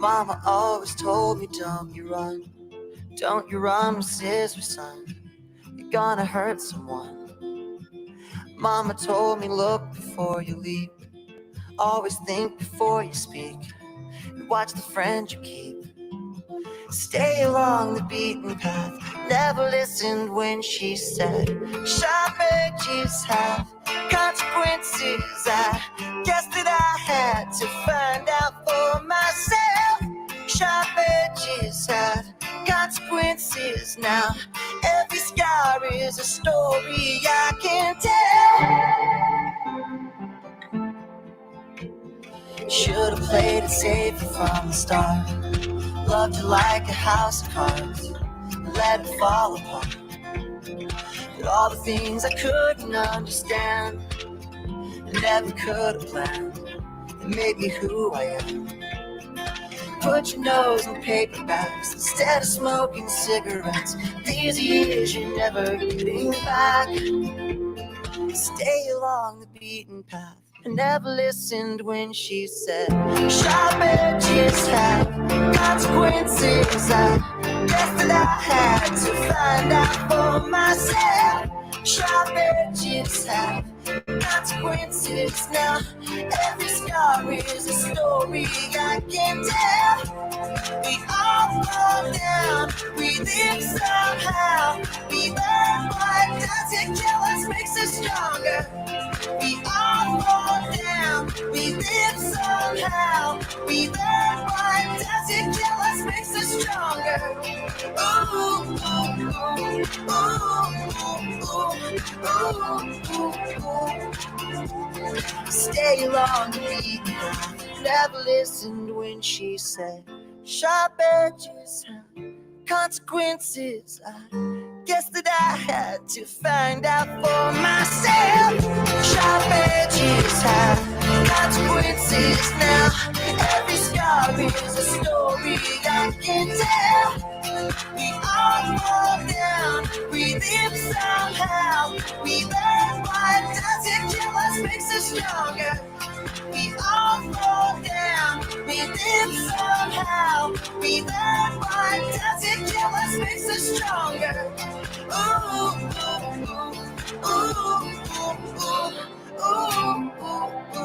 Mama always told me, don't you run with scissors, son. You're gonna hurt someone. Mama told me, look before you leap. Always think before you speak. And watch the friend you keep. Stay along the beaten path. Never listened when she said, sharp edges have consequences. I guess that I had to find out for myself. Sharp edges have consequences now. Every scar is a story I can tell. Should've played it safe from the start. Loved you like a house of cards, let it fall apart. But all the things I couldn't understand, never could have planned, it made me who I am. Put your nose in paperbacks instead of smoking cigarettes. These years you're never getting back. Stay along the beaten path. I never listened when she said, sharp edges have consequences. I guess that I had to find out for myself. Sharp edges have consequences now. Every scar is a story I can tell. We all fall down, we live somehow. We learn what doesn't kill us makes us stronger. We all fall down, we live somehow. We learn what doesn't kill us makes us stronger. Ooh, ooh, ooh, ooh, ooh, ooh. Stay along the beaten path. Never listened when she said, sharp edges have consequences. I guess that I had to find out for myself. Sharp edges have consequences now. Every scar is a story I can tell. We all fall down, we live somehow. We learn what doesn't kill us makes us stronger. We all fall down, we live somehow. We learn what doesn't kill us makes us stronger. Ooh, ooh, ooh, ooh, ooh, ooh, ooh.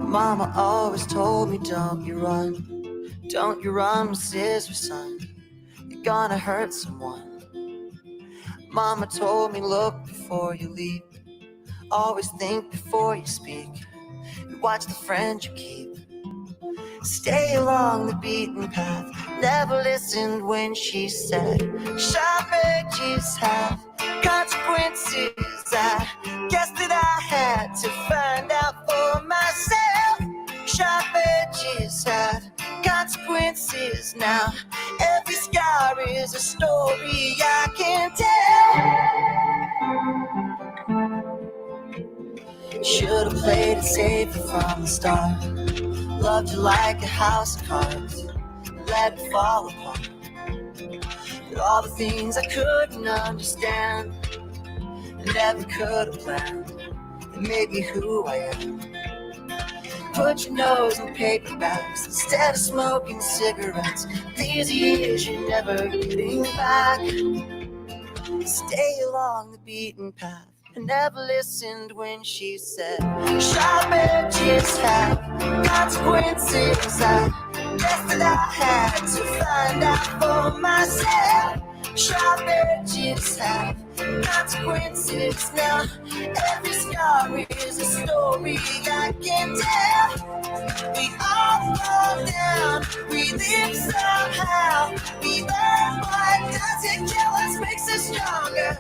Mama always told me, don't you run with scissors, son. You're gonna hurt someone. Mama told me, look before you leap. Always think before you speak. And watch the friend you keep. Stay along the beaten path. Never listened when she said, sharp edges have consequences. I guess that I had to find out for myself. Sharp edges have consequences now. Every scar is a story I can tell. Should've played it safe from the start. Loved you like a house of cards, let it fall apart. But all the things I couldn't understand, never could have planned, it made me who I am. Put your nose in paperbacks instead of smoking cigarettes. These years you're never getting back. Stay along the beaten path. I never listened when she said, sharp edges have consequences. I guess that I had to find out for myself. Sharp edges have consequences now. Every scar is a story I can tell. We all fall down, we live somehow. We learn what doesn't kill us makes us stronger.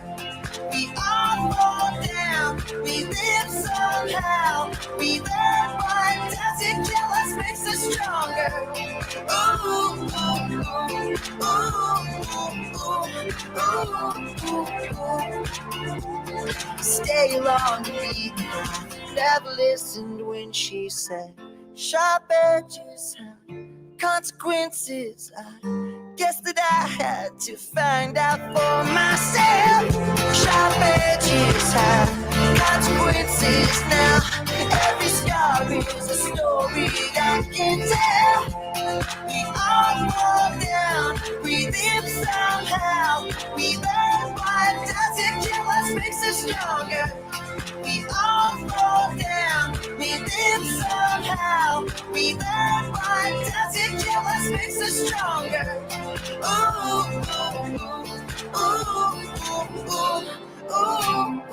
We all fall down, we live somehow. We learn what doesn't kill us makes us stronger. Ooh, ooh, ooh, ooh, ooh, ooh. Stay along the beaten path. Never listened when she said, Sharp edges have consequences. I guess that I had to find out for myself. Sharp edges have consequences now. Every scar is a story I can tell. We all fall down, we live somehow. We learn what doesn't kill us makes us stronger. We all fall down, we live somehow. We learn what doesn't kill us makes us stronger. Ooh, ooh, ooh, ooh, ooh, ooh, ooh.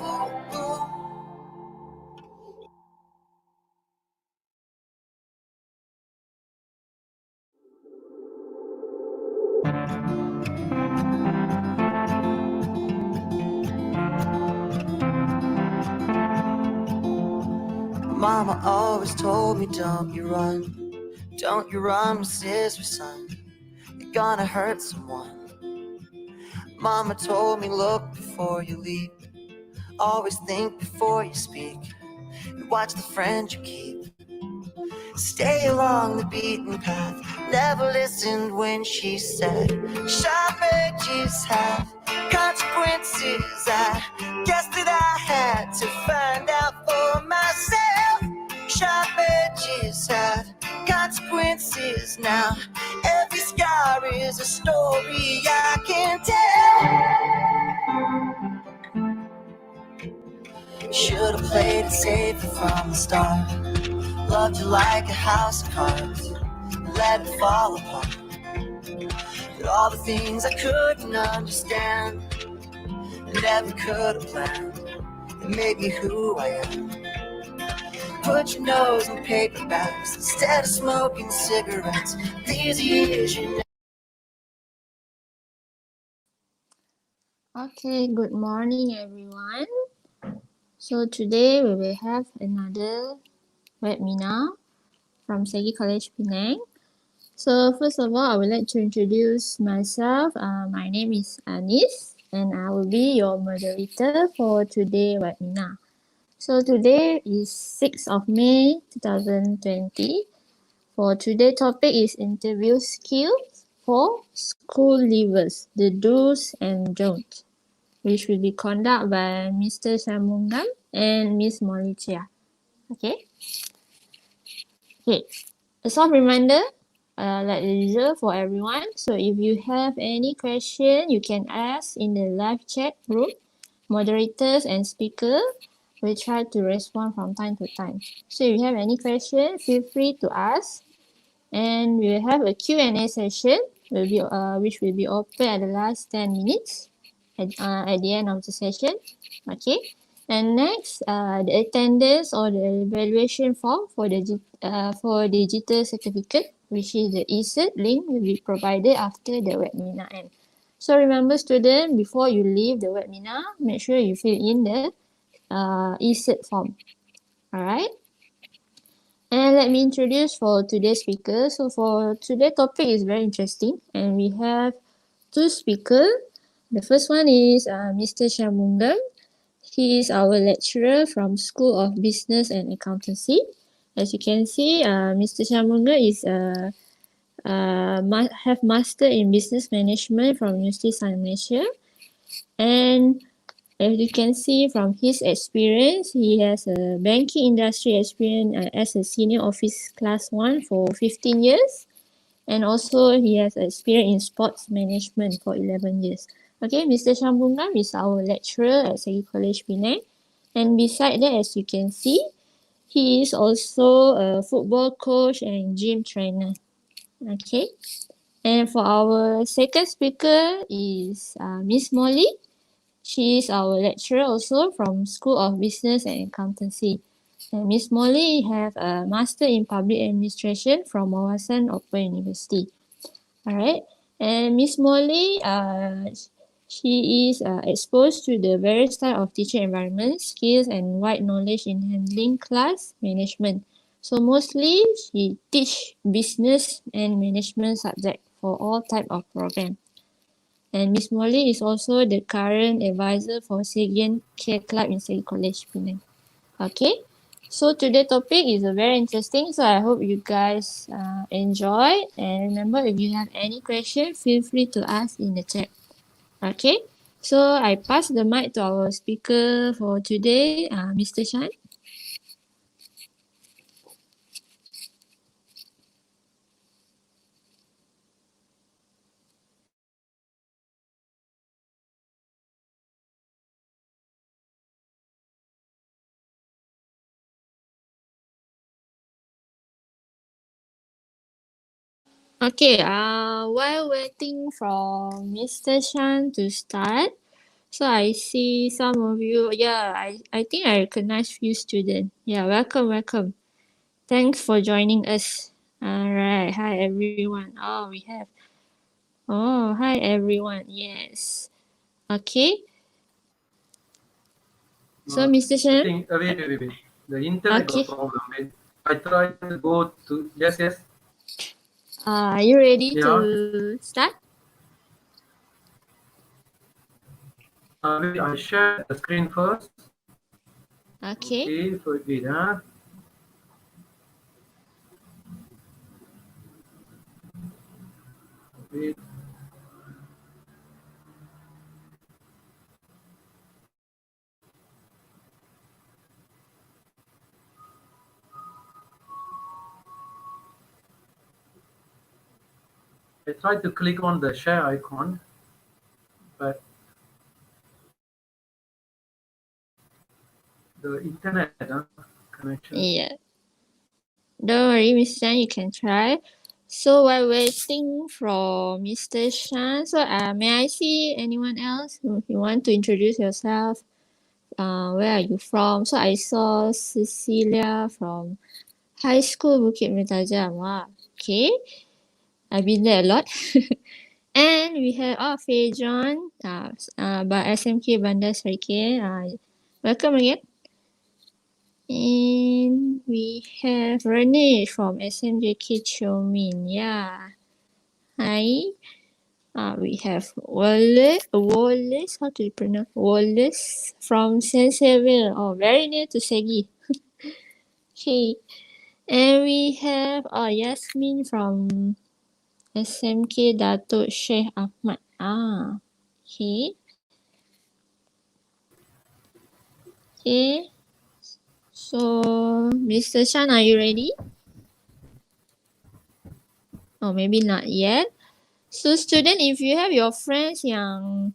Mama always told me, don't you run with scissors, son. You're gonna hurt someone. Mama told me, look before you leap. Always think before you speak. And watch the friends you keep. Stay along the beaten path. Never listened when she said, sharp edges have consequences. I guess that I had to find out for myself. Sharp edges have consequences now. Every scar is a story I can tell. Should've played it safe from the start. Loved you like a house of cards, let it fall apart. But all the things I couldn't understand, never could have planned, it made me who I am. Put your nose in paper bags instead of smoking cigarettes. These years you know. Okay, good morning everyone. So today we will have another webinar from Segi College Penang. So first of all, I would like to introduce myself. My name is Anis and I will be your moderator for today's webinar. So today is 6th of May 2020. For today's topic is interview skills for school leavers, the do's and don'ts, which will be conducted by Mr. Shamungam and Miss Molly Chia. Okay. A soft reminder, like usual for everyone. So if you have any question, you can ask in the live chat room. Moderators and speaker will try to respond from time to time. So if you have any question, feel free to ask. And we will have a Q&A session which will be open at the last 10 minutes at the end of the session. Okay. And next, the attendance or the evaluation form for the digital certificate, which is the ECert link, will be provided after the webinar end. So remember, students, before you leave the webinar, make sure you fill in the ECert form. All right. And let me introduce for today's speaker. So for today's topic is very interesting, and we have two speakers. The first one is Mr. Shamungam. He is our lecturer from School of Business and Accountancy. As you can see, Mr. Shamungam is have master in business management from University of Science Malaysia, and as you can see from his experience, he has a banking industry experience as a senior office class 1 for 15 years. And also he has experience in sports management for 11 years. Okay, Mr. Shambungam is our lecturer at Segi College Penang. And beside that, as you can see, he is also a football coach and gym trainer. Okay. And for our second speaker is Miss Molly. She is our lecturer also from School of Business and Accountancy. And Miss Molly have a Master in Public Administration from Wawasan Open University. Alright, and Miss Molly, she is exposed to the various type of teaching environment, skills, and wide knowledge in handling class management. So mostly she teach business and management subject for all type of program. And Miss Molly is also the current advisor for Segian Care Club in Segi College Penang. Okay, So today's topic is very interesting. So I hope you guys enjoy. And remember, if you have any question, feel free to ask in the chat. Okay. So I pass the mic to our speaker for today, Mr. Shan. Okay. While waiting for Mr. Shan to start, so I see some of you. Yeah, I think I recognize few students. Yeah, welcome, welcome. Thanks for joining us. All right. Hi, everyone. Oh, we have. Oh, hi, everyone. Yes. Okay. So, Mr. I Shan. think, wait. The internet got Okay. problem. Wait. I tried to go to, yes. Are you ready Yeah. to start? Wait, I shared the screen first. Okay. Okay, so wait, huh? Wait. I tried to click on the share icon, but the internet connection. Yeah. Don't worry, Mr. Shan. You can try. So, while waiting for Mr. Shan, so may I see anyone else? You want to introduce yourself? Where are you from? So, I saw Cecilia from High School Bukit Mertajam. Wow. Okay. I've been there a lot. And we have Faye John by SMK Bandar Serikaya. Welcome again. And we have Rene from SMJK Chomin. Yeah. Hi. We have Wallace, how to pronounce Wallace from Senseville. Oh, very near to Segi. Okay. And we have Yasmin from SMK Datuk Sheikh Ahmad. Okay. Okay. So, Mr. Shan, are you ready? Oh, maybe not yet. So, student, if you have your friends yang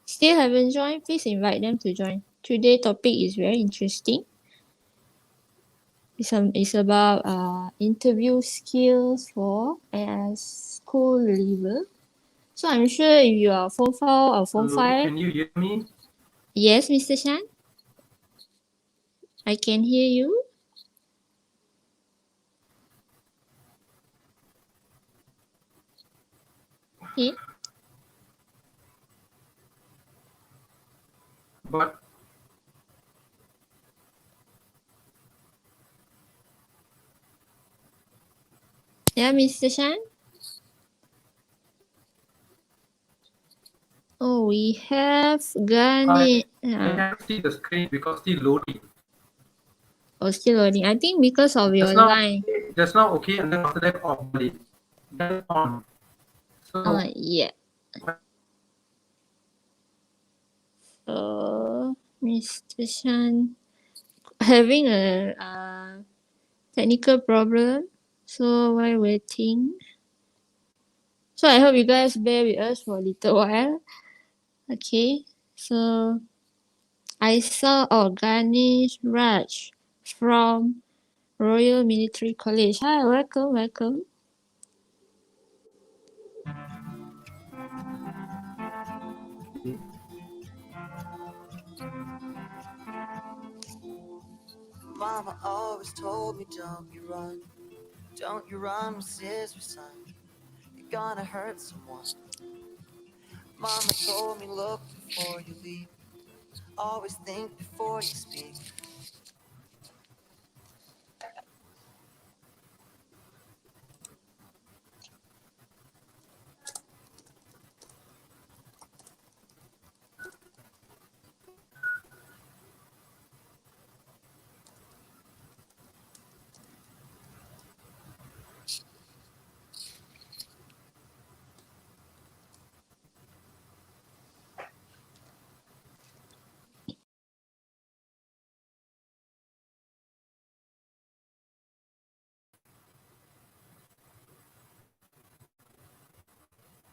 still haven't joined, please invite them to join. Today's topic is very interesting. It's about interview skills for school level. So I'm sure if you are Form 4 or Form Hello, 5. can you hear me? Yes, Mr. Shan? I can hear you. Okay. But Yeah, Mr. Shan? Oh, we have Gani. I can't see the screen because still loading. Oh, still loading. I think because of your line. Just now okay, and then after that off balik. Then on. So Yeah. So, Mr. Shan having a technical problem. So while waiting. So I hope you guys bear with us for a little while. Okay. So I saw Ganesh Raj from Royal Military College. Hi, welcome, welcome. Mama always told me, don't you run with scissors, son. You're gonna hurt someone. Mama told me, look before you leap. Always think before you speak.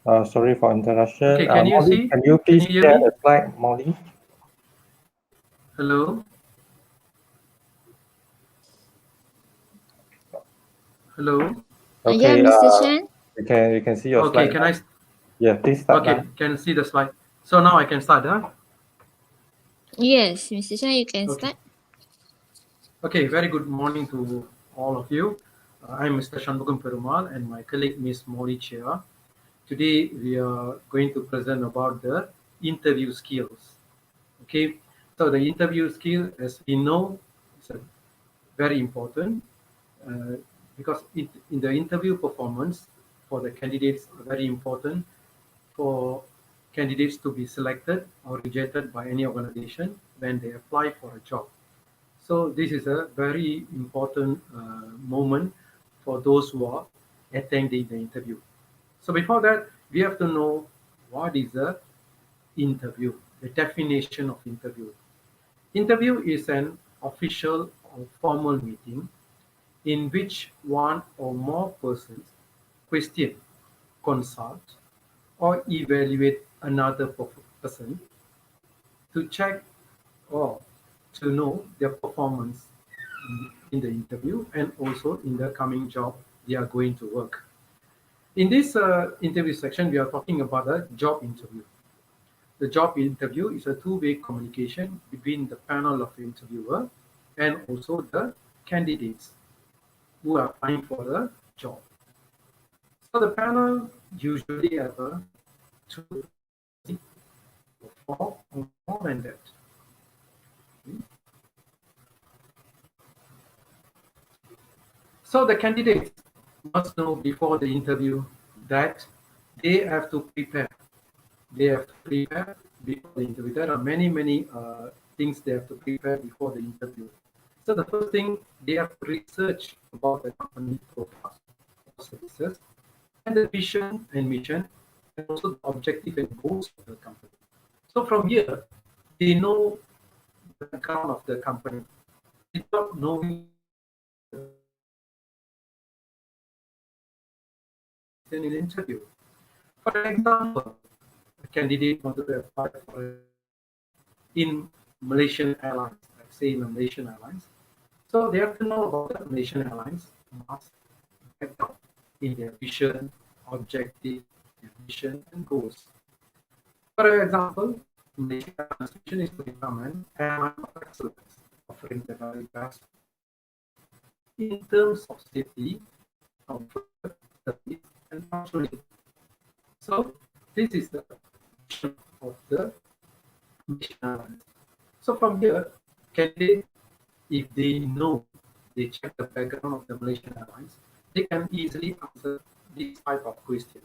Sorry for interruption. Okay, can you Molly, see? can you Can please you hear share me? the slide, Molly? Hello? Hello? Yeah, Okay, Mr. Chan. you can see your Okay, slide can now. I? Yeah, please start Okay, now. can see the slide. So now I can start, huh? Yes, Mr. Chan, you can Okay. start. Okay, very good morning to all of you. I'm Mr. Shanmugam Perumal and my colleague Ms. Mori Chia. Today we are going to present about the interview skills. Okay, so the interview skill, as we know, is very important uh, because in the interview performance for the candidates are very important for candidates to be selected or rejected by any organization when they apply for a job. So this is a very important moment for those who are attending the interview. So before that, we have to know what is a interview, the definition of interview. Interview is an official or formal meeting in which one or more persons question, consult, or evaluate another person to check or to know their performance in the interview and also in the coming job they are going to work. In this interview section, we are talking about a job interview. The job interview is a two-way communication between the panel of the interviewer and also the candidates who are applying for the job. So the panel usually have a two, three, or four, or more than that. So the candidates must know before the interview that they have to prepare. They have to prepare before the interview. There are many things they have to prepare before the interview. So the first thing, they have to research about the company profile or services and the vision and mission and also the objective and goals of the company. So from here, they know the background of the company without knowing in an interview. For example, a candidate wanted to apply for in Malaysian Airlines, like say in Malaysian Airlines. So they have to know about the Malaysian Airlines must background in their vision, objective, their mission, and goals. For example, Malaysian Airlines mission is to become an airline of excellence, offering the very best in terms of safety, comfort, service, and punctuality. So this is the vision of the Malaysian Airlines. So from here, can they, if they know, they check the background of the Malaysian Airlines, they can easily answer these type of questions.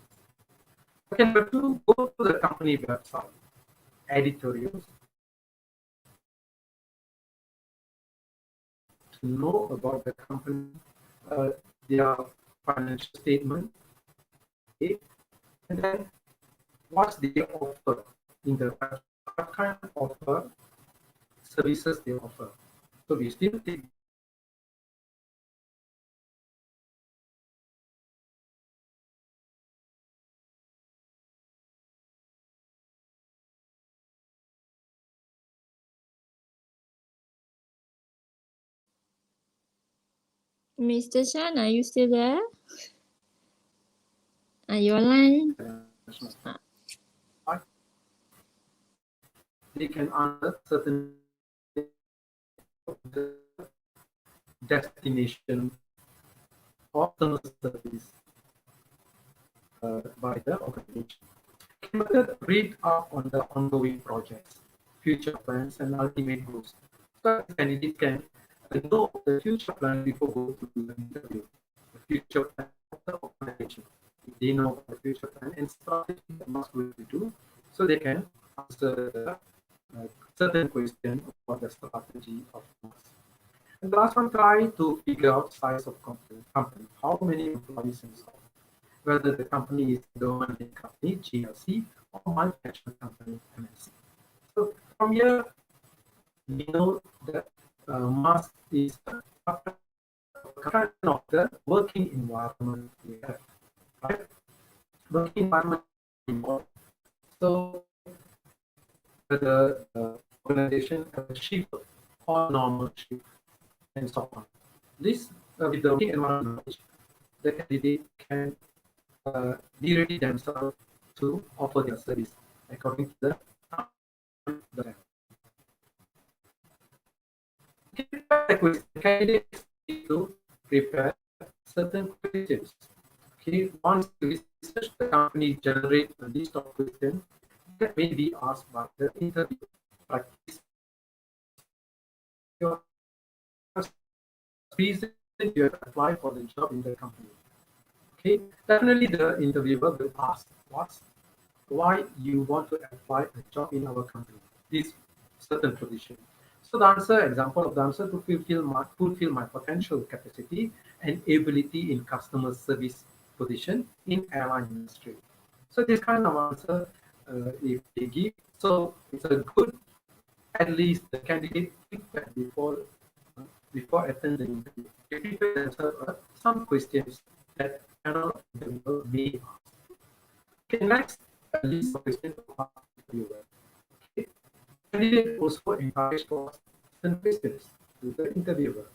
Okay, number two, go to the company website, editorials, to know about the company, uh, their financial statement, okay, and then what they offer in the website, what kind of services they offer. So we still take Mr. Chan, are you still there? Are you online? they can answer certain destination or service by the organization. Method read up on the ongoing projects, future plans, and ultimate goals. So candidates can know the future plan before going to the interview. The future plan of the organization. If they know the future plan and strategy they must going to do, so they can answer the certain question about the strategy of us. And the last one, try to figure out size of company. How many employees and so on. Whether the company is a government company, GLC, or multinational company, MNC. So from here, we know that mask is a kind of the working environment we have, right? Working environment important. So whether the organization has a shift or normal shift and so on. This with the working environment knowledge, the candidate can be ready themselves to offer their service according to the time. The candidates need to prepare certain questions. Okay, once you research the company generate a list of questions that may be asked by the interview. Practice your reason you have applied for the job in the company. Okay, definitely the interviewer will ask why you want to apply a job in our company, this certain position. So the answer, example of the answer, to fulfill my potential capacity and ability in customer service position in airline industry. So this kind of answer, if they give, so it's a good, at least the candidate prepare before attending the interview. They prepare themselves some questions that panel interviewer may ask. Okay, next, a list of questions to ask the interviewer. Okay. Candidate also encouraged to ask certain questions to the interviewer,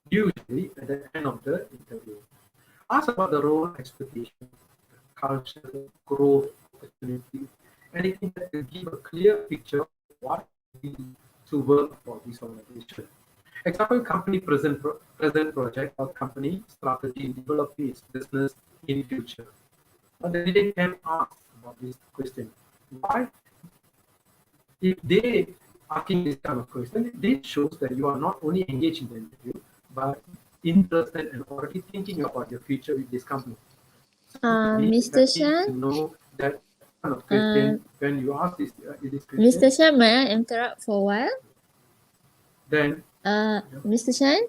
usually at the end of the interview. Ask about the role expectations, culture, growth, opportunity, anything that will give a clear picture of what we need to work for this organization. Example, company present project or company strategy in developing its business in future. They can ask about this question. Why? If they asking this kind of question, this shows that you are not only engaged in the interview, but interested and already thinking about your future with this company. So Mr. happy to Shan, know that kind of question when you ask this question. Mr. Shan, may I interrupt for a while? Then Mr. Shan?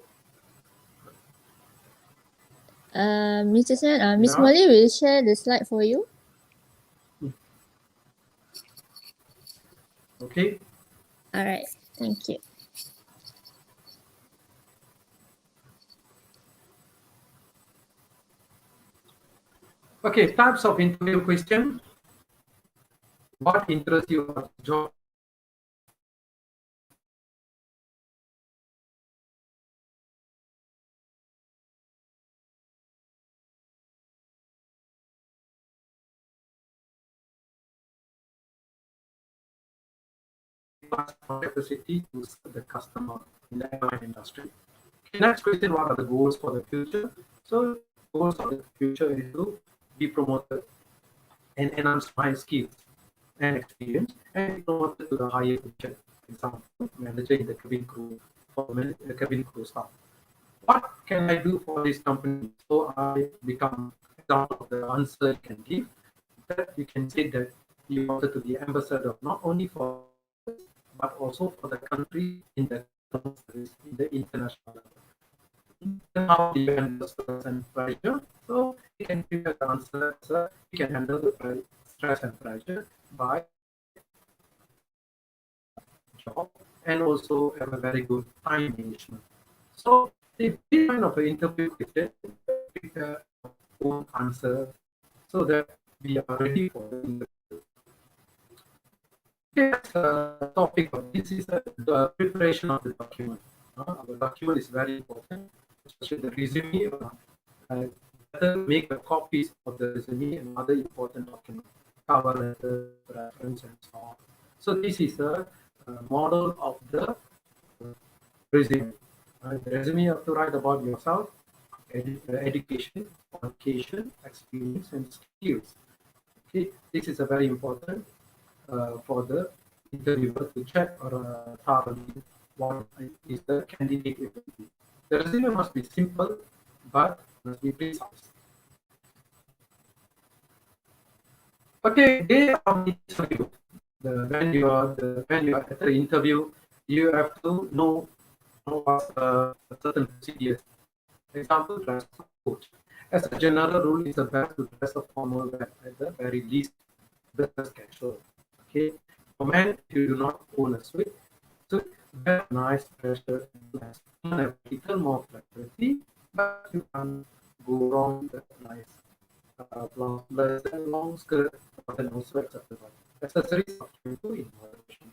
Mr. Shan, Miss yeah. Molly will share the slide for you. Okay. All right, thank you. Okay, types of interview question. What interests you about the job? Capacity to serve the customer in the airline industry. Okay, next question, what are the goals for the future? So goals for the future is to be promoted and enhance my skills and experience and be promoted to the higher position. Example, manager in the cabin crew for the cabin crew staff. What can I do for this company? So I become example of the answer you can give. That you can say that you wanted to be ambassador not only for but also for the country in the service in the international level. How do you handle stress and pressure? So you can give the answer. So you can handle the stress and pressure by job and also have a very good time management. So this kind of an interview question, prepare our own answer so that we are ready for the interview. Okay, that's the topic of this is the preparation of the document. The document is very important, especially the resume. Better make a copies of the resume and other important documents, cover letter, reference, and so on. So this is a model of the resume. The resume you have to write about yourself, education, qualification, experience, and skills. Okay, this is a very important for the interviewer to check or thoroughly what is the candidate ability. The resume must be simple, but must be precise. Okay, they are interview. When you are at the interview, you have to know what's certain procedures. Example, dress code. As a general rule, it's the best to dress a formal wear at the very least, business casual. Okay, for men, you do not own a suit. So wear a nice pressure and less. Have a little more flexibility, but you can't go wrong with a nice blouse plus and long skirt, button no sweats at the bottom. Accessories up to in moderation.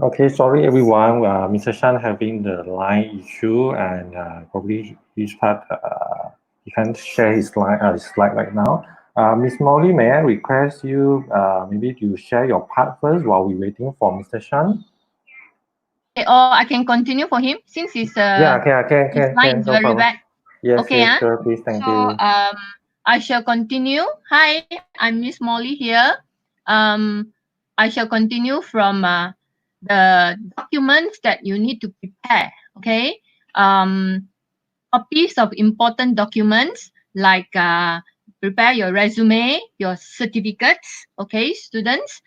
Okay, sorry everyone. Mr. Shan having the line issue and probably his part he can't share his slide right now. Miss Molly, may I request you maybe to share your part first while we're waiting for Mr. Shan? Okay, or I can continue for him since his Yeah, his line is no very problem. bad. Yes, Okay, yes, sure, please, thank so you. I shall continue. Hi, I'm Miss Molly here. I shall continue from the documents that you need to prepare. Okay, copies of important documents like prepare your resume, your certificates. Okay, students,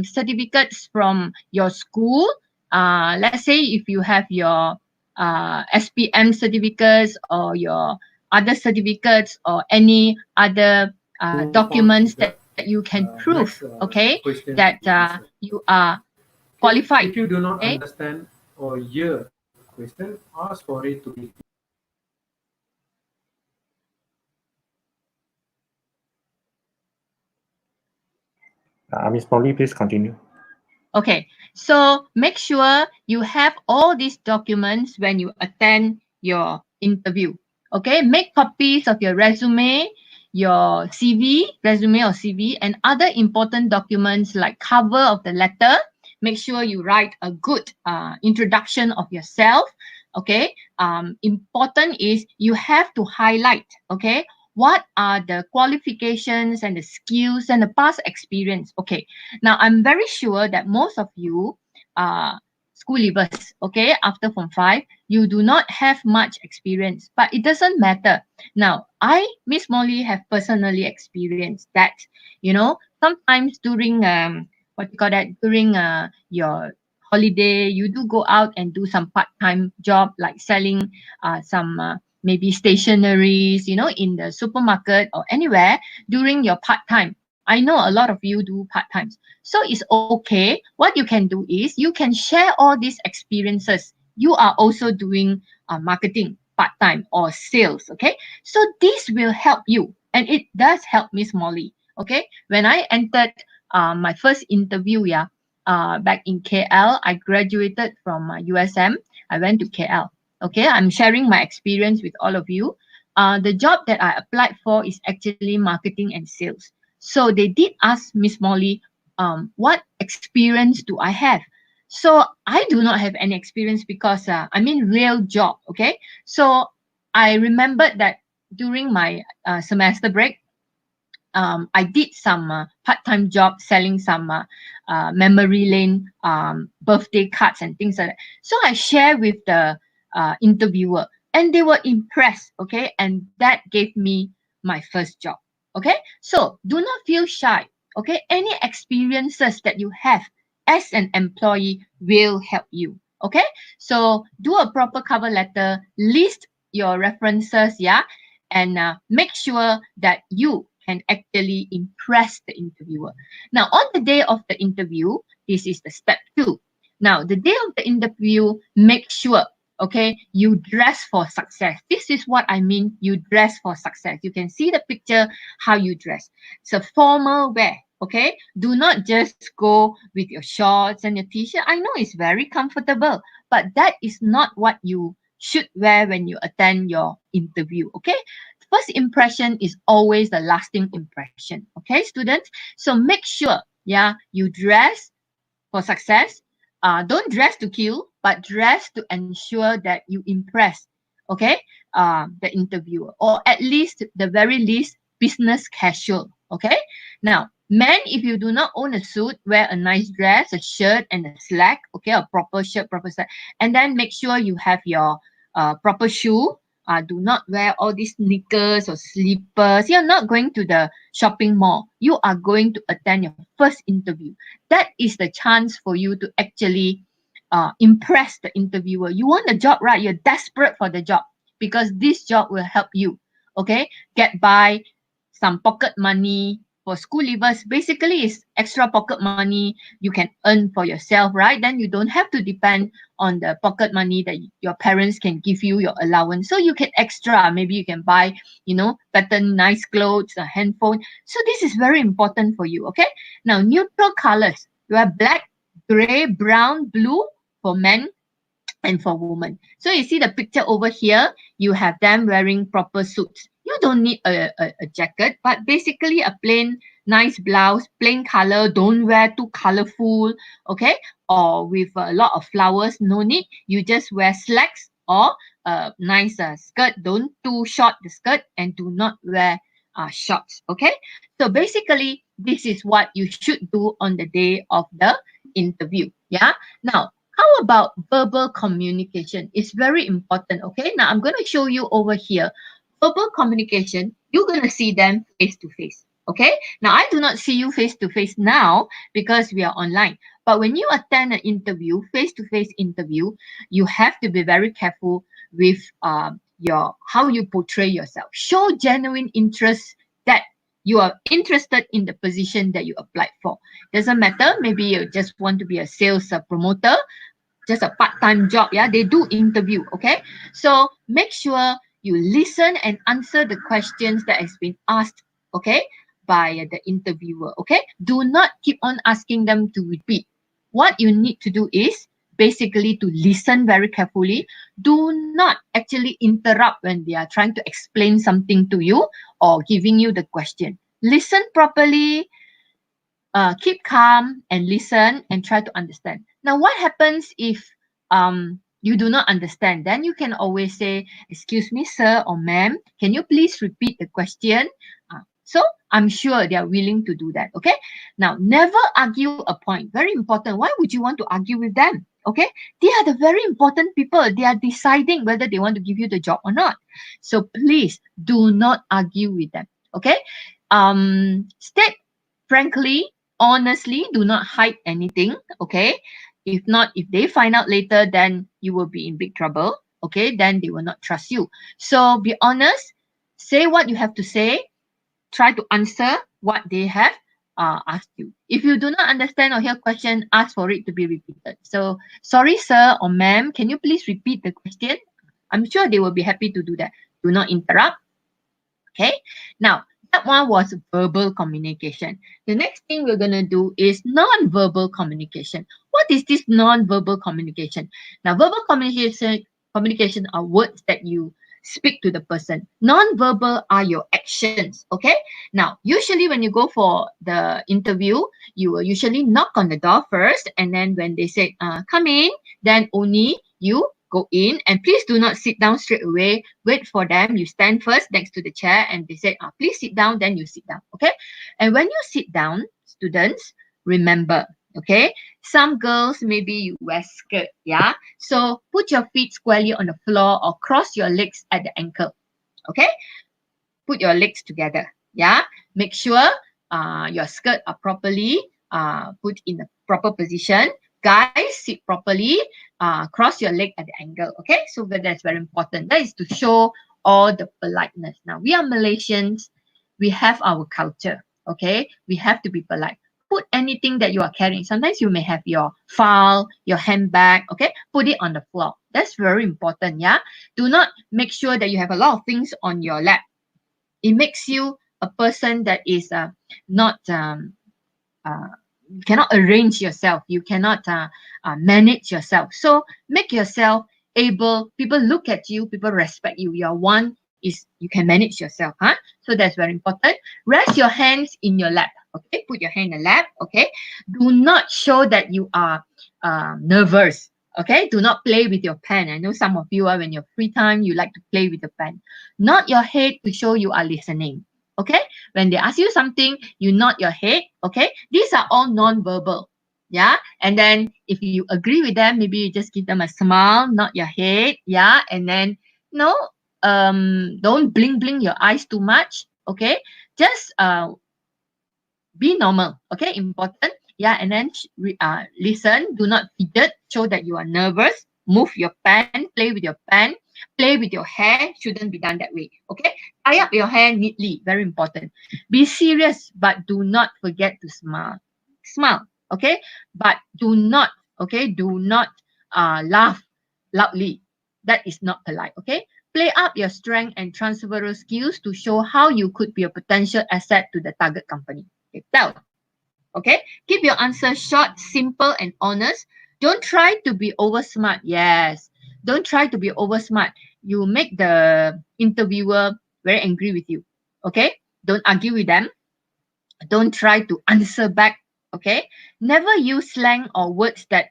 certificates from your school. Let's say if you have your SPM certificates or your other certificates or any other Move on to documents the that you can prove, next okay, question that to be answered. you are Okay, qualified. if you do not Okay. understand or hear the question, ask for it to be. Miss Molly, please continue. Okay, so make sure you have all these documents when you attend your interview. Okay, make copies of your resume, your resume or CV, and other important documents like cover of the letter. Make sure you write a good introduction of yourself. Okay, important is you have to highlight. Okay, what are the qualifications and the skills and the past experience. Okay, now, I'm very sure that most of you are school leavers, okay, after Form 5, you do not have much experience, but it doesn't matter. Now, Miss Molly, have personally experienced that, sometimes during, what you call that, during your holiday, you do go out and do some part-time job like selling some maybe stationaries, in the supermarket or anywhere during your part-time. I know a lot of you do part-times. So it's okay. What you can do is you can share all these experiences. You are also doing marketing part-time or sales. Okay. So this will help you. And it does help Miss Molly. Okay. When I entered my first interview, yeah, back in KL, I graduated from USM. I went to KL. Okay. I'm sharing my experience with all of you. The job that I applied for is actually marketing and sales. So they did ask Miss Molly, what experience do I have? So I do not have any experience because I'm in real job. Okay. So I remembered that during my semester break, I did some part-time job selling some memory lane birthday cards and things like that. So I share with the interviewer, and they were impressed. Okay, and that gave me my first job. Okay, so do not feel shy. Okay, any experiences that you have as an employee will help you. Okay, so do a proper cover letter, list your references, yeah, and make sure that you can actually impress the interviewer. Now, on the day of the interview, this is the step 2. Now, the day of the interview, make sure, okay, you dress for success. This is what I mean, you dress for success. You can see the picture, how you dress. It's a formal wear, okay? Do not just go with your shorts and your t-shirt. I know it's very comfortable, but that is not what you should wear when you attend your interview, okay? First impression is always the lasting impression, okay, students? So make sure, yeah, you dress for success. Don't dress to kill, but dress to ensure that you impress, okay, the interviewer, or at least the very least business casual, okay. Now, men, if you do not own a suit, wear a nice dress, a shirt, and a slack, okay, a proper shirt, proper slack, and then make sure you have your proper shoe. Do not wear all these sneakers or slippers. You're not going to the shopping mall. You are going to attend your first interview. That is the chance for you to actually impress the interviewer. You want the job, right? You're desperate for the job because this job will help you, okay, get by some pocket money for school leavers. Basically, it's extra pocket money you can earn for yourself, right? Then you don't have to depend on the pocket money that your parents can give you, your allowance. So you can extra, maybe you can buy, better nice clothes, a handphone. So this is very important for you, okay? Now, neutral colors. You have black, gray, brown, blue for men and for women. So you see the picture over here, you have them wearing proper suits. You don't need a jacket, but basically a plain nice blouse, plain color, don't wear too colorful, okay? Or with a lot of flowers, no need. You just wear slacks or a nice skirt. Don't too short the skirt and do not wear shorts, okay? So basically, this is what you should do on the day of the interview, yeah? Now, how about verbal communication? It's very important, okay? Now, I'm going to show you over here. Verbal communication, you're going to see them face to face, okay? Now, I do not see you face to face now because we are online. But when you attend an interview, face to face interview, you have to be very careful with how you portray yourself. Show genuine interest that you are interested in the position that you applied for. Doesn't matter, maybe you just want to be a sales promoter, just a part-time job, yeah, they do interview, okay? So make sure you listen and answer the questions that has been asked, okay, by the interviewer, okay? Do not keep on asking them to repeat. What you need to do is basically to listen very carefully. Do not actually interrupt when they are trying to explain something to you or giving you the question. Listen properly, keep calm and listen and try to understand. Now, what happens if you do not understand? Then you can always say, "Excuse me, sir or ma'am, can you please repeat the question?" So I'm sure they are willing to do that. Okay. Now, never argue a point. Very important. Why would you want to argue with them? Okay. They are the very important people. They are deciding whether they want to give you the job or not. So please do not argue with them. Okay. State frankly, honestly, do not hide anything. Okay. If not, if they find out later, then you will be in big trouble. Okay. Then they will not trust you. So be honest. Say what you have to say. Try to answer what they have asked you. If you do not understand or hear question, ask for it to be repeated. So, sorry, sir or ma'am, can you please repeat the question? I'm sure they will be happy to do that. Do not interrupt. Okay. Now, that one was verbal communication. The next thing we're going to do is non-verbal communication. What is this non-verbal communication? Now, verbal communication are words that you speak to the person. Non-verbal are your actions. Okay. Now, usually when you go for the interview, you will usually knock on the door first, and then when they say come in, then only you go in, and please do not sit down straight away. Wait for them. You stand first next to the chair and they say, please sit down, then you sit down. Okay. And when you sit down, students, remember, okay, some girls, maybe you wear skirt, yeah? So put your feet squarely on the floor or cross your legs at the ankle, okay? Put your legs together, yeah? Make sure your skirt are properly put in the proper position. Guys, sit properly, cross your leg at the angle, okay? So that's very important. That is to show all the politeness. Now, we are Malaysians. We have our culture, okay? We have to be polite. Put anything that you are carrying. Sometimes you may have your file, your handbag, okay? Put it on the floor. That's very important, yeah? Do not make sure that you have a lot of things on your lap. It makes you a person that is not you cannot arrange yourself. You cannot manage yourself. So make yourself able. People look at you. People respect you. Your one is you can manage yourself. Huh? So that's very important. Rest your hands in your lap. Okay. Put your hand in the lap. Okay. Do not show that you are nervous. Okay. Do not play with your pen. I know some of you are when you're free time, you like to play with the pen. Nod your head to show you are listening. Okay. When they ask you something, you nod your head. Okay. These are all non-verbal. Yeah. And then if you agree with them, maybe you just give them a smile, nod your head. Yeah. And then no, don't bling your eyes too much. Okay. Just be normal. Okay. Important. Yeah, and then listen. Do not fidget. Show that you are nervous. Move your pen. Play with your pen. Play with your hair. Shouldn't be done that way. Okay. Tie up your hair neatly. Very important. Be serious, but do not forget to smile. Smile. Okay. But do not. Okay. Do not laugh loudly. That is not polite. Okay. Play up your strength and transferable skills to show how you could be a potential asset to the target company. Okay. Tell. Okay. Keep your answer short, simple, and honest. Don't try to be over smart. Yes. Don't try to be over smart. You make the interviewer very angry with you. Okay. Don't argue with them. Don't try to answer back. Okay. Never use slang or words that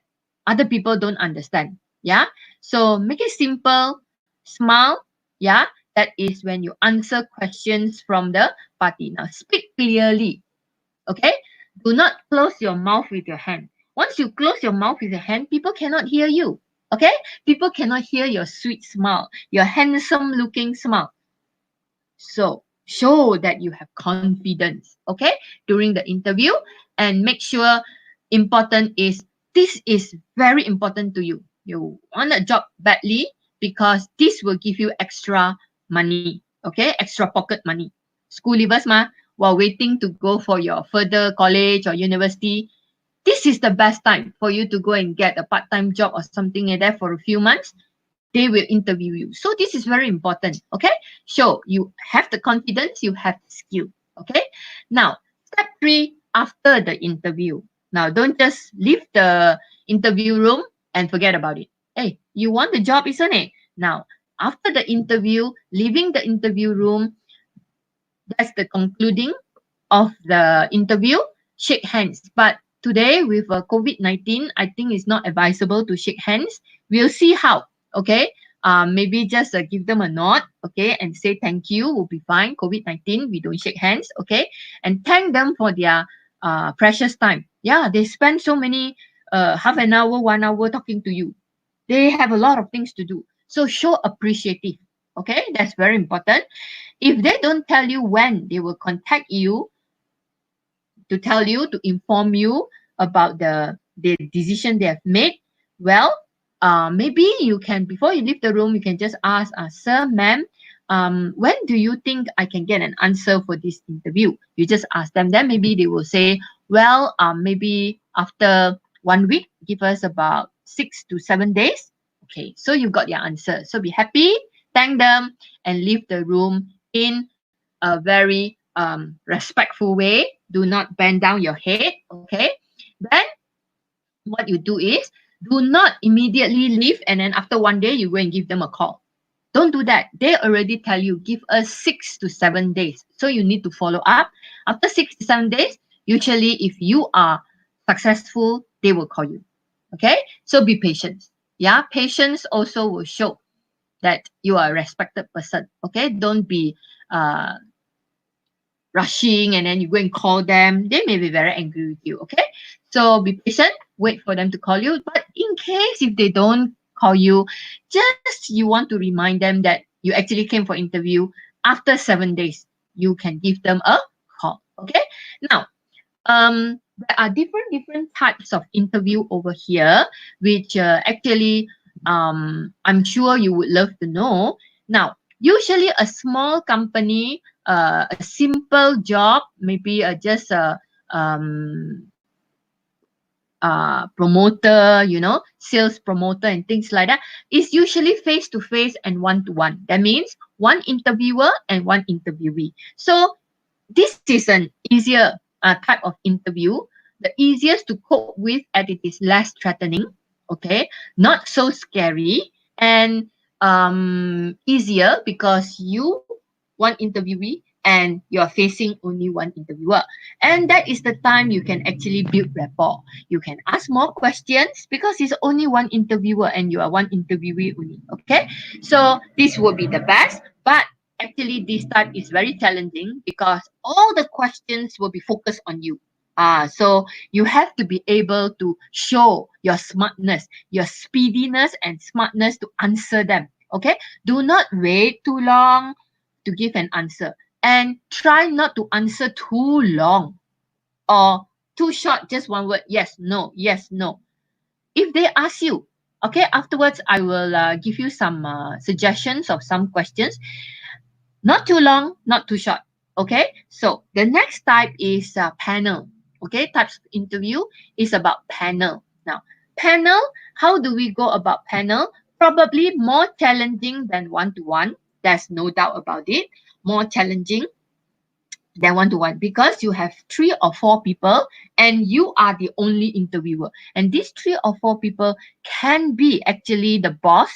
other people don't understand. Yeah. So make it simple, smile. Yeah. That is when you answer questions from the party. Now speak clearly. Okay. Do not close your mouth with your hand. Once you close your mouth with your hand, people cannot hear you. Okay. People cannot hear your sweet smile, your handsome looking smile. So show that you have confidence, okay, during the interview, and make sure important is this is very important to you. You want a job badly because this will give you extra money, okay, extra pocket money. School leavers ma, while waiting to go for your further college or university, this is the best time for you to go and get a part-time job or something like that for a few months. They will interview you. So this is very important. Okay. So you have the confidence, you have the skill. Okay. Now, step 3 after the interview. Now, don't just leave the interview room and forget about it. Hey, you want the job, isn't it? Now, after the interview, leaving the interview room, that's the concluding of the interview. Shake hands. But today with COVID-19, I think it's not advisable to shake hands. We'll see how. Okay. Maybe just give them a nod. Okay. And say thank you will be fine. COVID-19, we don't shake hands. Okay. And thank them for their precious time. Yeah. They spend so many half an hour, 1 hour talking to you. They have a lot of things to do. So show appreciative. Okay. That's very important. If they don't tell you when they will contact you, to tell you, to inform you about the decision they have made, well, maybe you can, before you leave the room, you can just ask, sir, ma'am, when do you think I can get an answer for this interview? You just ask them. Then maybe they will say, well, maybe after 1 week, give us about 6 to 7 days. Okay, so you got your answer. So be happy, thank them, and leave the room in a very respectful way. Do not bend down your head. Okay. Then what you do is do not immediately leave and then after 1 day you go and give them a call. Don't do that. They already tell you give us 6 to 7 days. So you need to follow up. After 6 to 7 days, usually if you are successful, they will call you. Okay. So be patient. Yeah. Patience also will show that you are a respected person. Okay. Don't be rushing and then you go and call them. They may be very angry with you. Okay. So be patient, wait for them to call you. But in case if they don't call you, just you want to remind them that you actually came for interview. After 7 days, you can give them a call. Okay. Now, there are different types of interview over here, which actually I'm sure you would love to know. Now, usually a small company, a simple job, maybe just a promoter, sales promoter and things like that, is usually face to face and one to one. That means one interviewer and one interviewee. So this is an easier type of interview, the easiest to cope with, and it is less threatening, okay, not so scary, and easier because you one interviewee and you're facing only one interviewer, and that is the time you can actually build rapport. You can ask more questions because it's only one interviewer and you are one interviewee only. Okay, so this will be the best, but actually this type is very challenging because all the questions will be focused on you. So you have to be able to show your smartness, your speediness and smartness to answer them. Okay, do not wait too long to give an answer, and try not to answer too long or too short, just one word, yes, no, yes, no. If they ask you, okay, afterwards I will give you some suggestions of some questions. Not too long, not too short. Okay, so the next type is panel. Okay, types of interview is about panel. Now, panel, how do we go about panel? Probably more challenging than one to one. There's no doubt about it. More challenging than one to one because you have 3 or 4 people and you are the only interviewer. And these 3 or 4 people can be actually the boss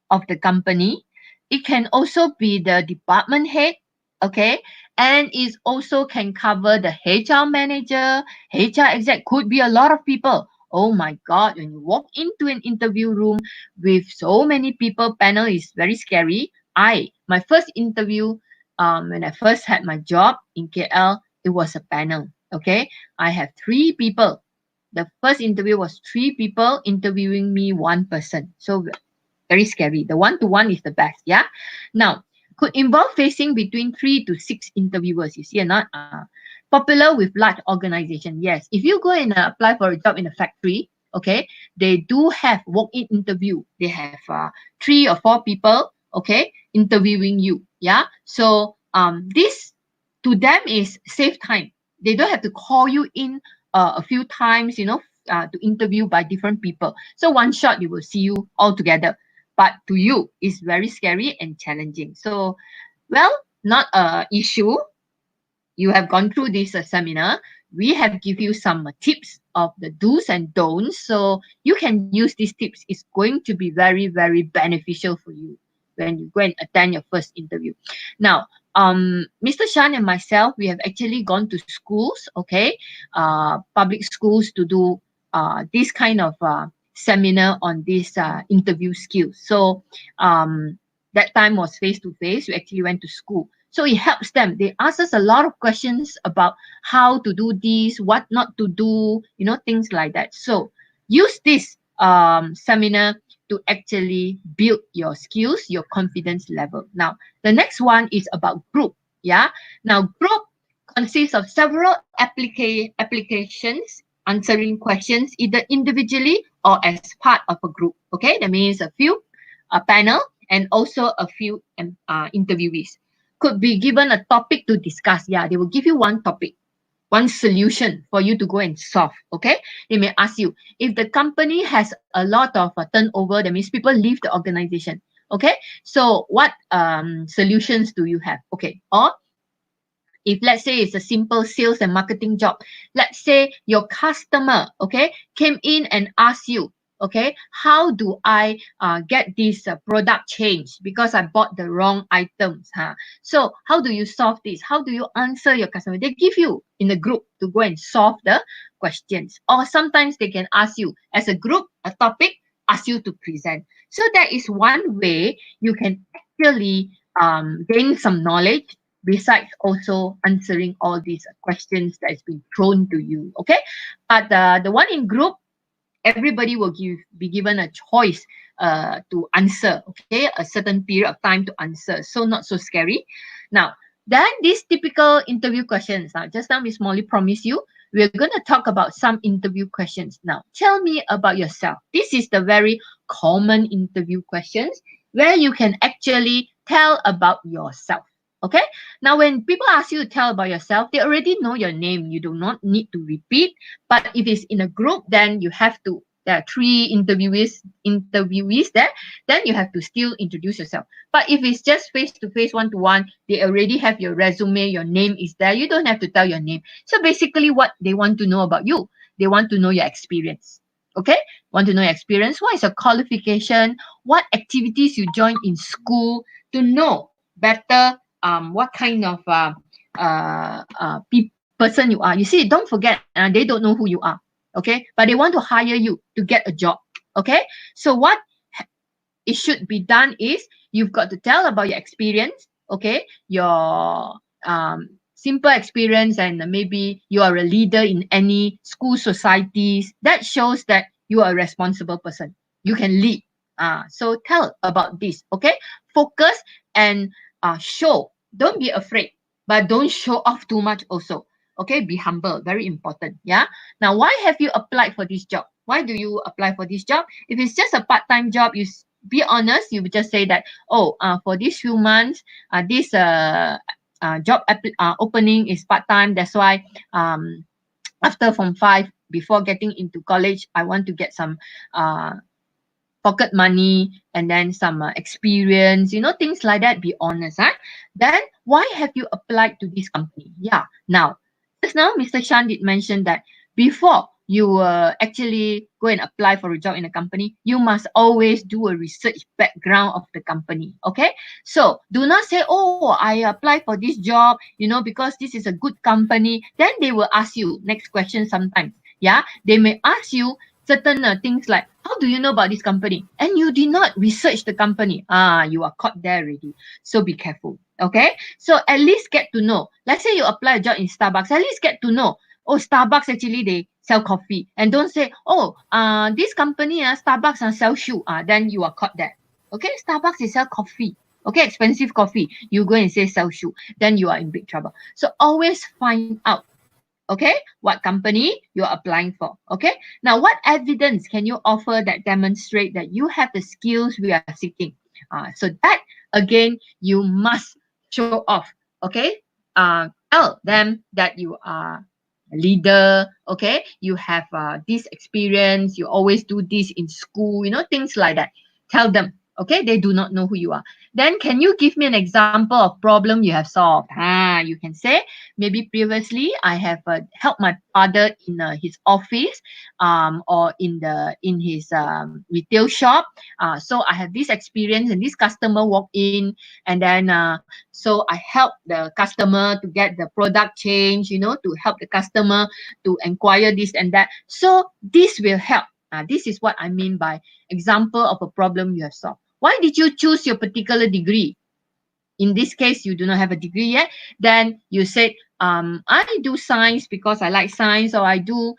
of the company. It can also be the department head, okay? And it also can cover the HR manager, HR exec, could be a lot of people. Oh my God, when you walk into an interview room with so many people, panel is very scary. My first interview, when I first had my job in KL, it was a panel, okay? I have 3 people. The first interview was 3 people interviewing me, 1 person. So very scary. The one-to-one is the best. Yeah. Now, could involve facing between 3 to 6 interviewers. You see or not? Popular with large organization. Yes. If you go and apply for a job in a factory, okay, they do have walk-in interview. They have 3 or 4 people, okay, interviewing you. Yeah. So this to them is save time. They don't have to call you in a few times, to interview by different people. So one shot, you will see you all together, but to you it's very scary and challenging. So, well, not a issue. You have gone through this seminar. We have give you some tips of the do's and don'ts, so you can use these tips. It's going to be very, very beneficial for you when you go and attend your first interview. Now, Mr. Shan and myself, we have actually gone to schools, okay, public schools, to do this kind of seminar on this interview skills. So that time was face to face. We actually went to school. So it helps them. They ask us a lot of questions about how to do this, what not to do, things like that. So use this seminar to actually build your skills, your confidence level. Now, the next one is about group. Yeah. Now, group consists of several applications answering questions either individually or as part of a group. Okay, that means a panel, and also a few interviewees. Could be given a topic to discuss. Yeah, they will give you one topic, one solution for you to go and solve. Okay, they may ask you if the company has a lot of turnover, that means people leave the organization. Okay, so what solutions do you have? Okay, or if let's say it's a simple sales and marketing job, let's say your customer, okay, came in and asked you, okay, how do I get this product changed because I bought the wrong items? So how do you solve this? How do you answer your customer? They give you in a group to go and solve the questions. Or sometimes they can ask you as a group, a topic, ask you to present. So that is one way you can actually gain some knowledge, besides also answering all these questions that has been thrown to you. Okay, but the one in group, everybody will be given a choice to answer. Okay, a certain period of time to answer, so not so scary. Now, then these typical interview questions. Now, just now Miss Molly promised you we're going to talk about some interview questions. Now, tell me about yourself. This is the very common interview questions where you can actually tell about yourself. Okay, now when people ask you to tell about yourself, they already know your name. You do not need to repeat. But if it's in a group, then you have to. There are 3 interviewees there. Then you have to still introduce yourself. But if it's just face to face, one to one, they already have your resume. Your name is there. You don't have to tell your name. So basically, what they want to know about you, they want to know your experience. Okay, want to know your experience. What is your qualification? What activities you join in school, to know better what kind of person you are. You see, don't forget, they don't know who you are. Okay, but they want to hire you to get a job. Okay, so what it should be done is you've got to tell about your experience. Okay, your simple experience, and maybe you are a leader in any school societies. That shows that you are a responsible person. You can lead. So tell about this. Okay, focus and show. Don't be afraid, but don't show off too much also. Okay, be humble, very important. Yeah. Now, why have you applied for this job? Why do you apply for this job? If it's just a part-time job, be honest. You would just say that, oh, for these few months, this job opening is part-time. That's why after Form 5, before getting into college, I want to get some pocket money and then some experience, things like that. Be honest. Huh? Then why have you applied to this company? Yeah. Now, just now, Mr. Shan did mention that before you actually go and apply for a job in a company, you must always do a research background of the company. Okay. So do not say, oh, I applied for this job, because this is a good company. Then they will ask you next question sometimes. Yeah. They may ask you certain things like, how do you know about this company? And you did not research the company. You are caught there already. So be careful. Okay. So at least get to know. Let's say you apply a job in Starbucks. At least get to know. Oh, Starbucks actually they sell coffee. And don't say, oh, this company, Starbucks sell shoe. Then you are caught there. Okay. Starbucks they sell coffee. Okay, expensive coffee. You go and say sell shoe. Then you are in big trouble. So always find out, okay, what company you're applying for. Okay, now what evidence can you offer that demonstrate that you have the skills we are seeking? So that again you must show off. Okay, tell them that you are a leader. Okay, you have this experience, you always do this in school, things like that. Tell them. Okay, they do not know who you are. Then can you give me an example of problem you have solved? You can say, maybe previously I have helped my father in his office, or in his retail shop. So I have this experience, and this customer walked in, and then so I help the customer to get the product change, to help the customer to inquire this and that. So this will help. This is what I mean by example of a problem you have solved. Why did you choose your particular degree? In this case, you do not have a degree yet. Then you said, I do science because I like science, or I do